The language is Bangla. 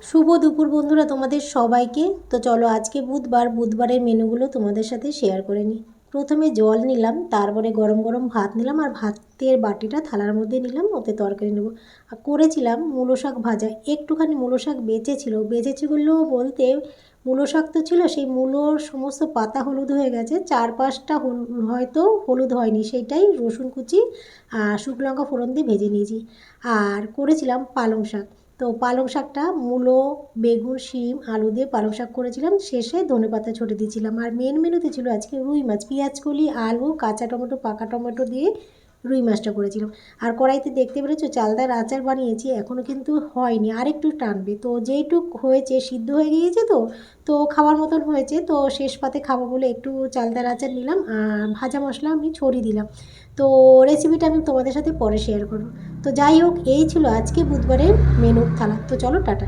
শুভ দুপুর বন্ধুরা, তোমাদের সবাইকে। তো চলো আজকে বুধবারের মেনুগুলো তোমাদের সাথে শেয়ার করে নিই। প্রথমে জল নিলাম, তারপরে গরম গরম ভাত নিলাম, আর ভাতের বাটিটা থালার মধ্যে নিলাম, ওতে তরকারি নেবো। আর করেছিলাম মূলো শাক ভাজা। একটুখানি মূলো শাক বেঁচেছিল বলতে মূলো শাক তো ছিল, সেই মূলোর সমস্ত পাতা হলুদ হয়ে গেছে, 4-5টা হয়তো হলুদ হয়নি, সেইটাই রসুন কুচি আর শুকনো লঙ্কা ফোড়ন দিয়ে ভেজে নিয়েছি। আর করেছিলাম পালং শাক। তো পালং শাকটা মূলো, বেগুন, শিম, আলু দিয়ে পালং শাক করেছিলাম, শেষে ধনেপাতা ছড়িয়ে দিয়েছিলাম। আর মেনুতে ছিল আজকে রুই মাছ, পেঁয়াজকলি, আলু, কাঁচা টমেটো, পাকা টমেটো দিয়ে রুই মাছটা করেছিলাম। আর কড়াইতে দেখতে পেরেছো চালতার আচার বানিয়েছি, এখনও কিন্তু হয়নি, আর একটু টানবে। তো যেইটুক হয়েছে, সিদ্ধ হয়ে গিয়েছে, তো খাওয়ার মতন হয়েছে, তো শেষ পাতে খাবো বলে একটু চালতার আচার নিলাম, আর ভাজা মশলা আমি ছড়িয়ে দিলাম। তো রেসিপিটা আমি তোমাদের সাথে পরে শেয়ার করবো। তো যাই হোক, এই ছিল আজকে বুধবারের মেনুর থালা। তো চলো টাটা।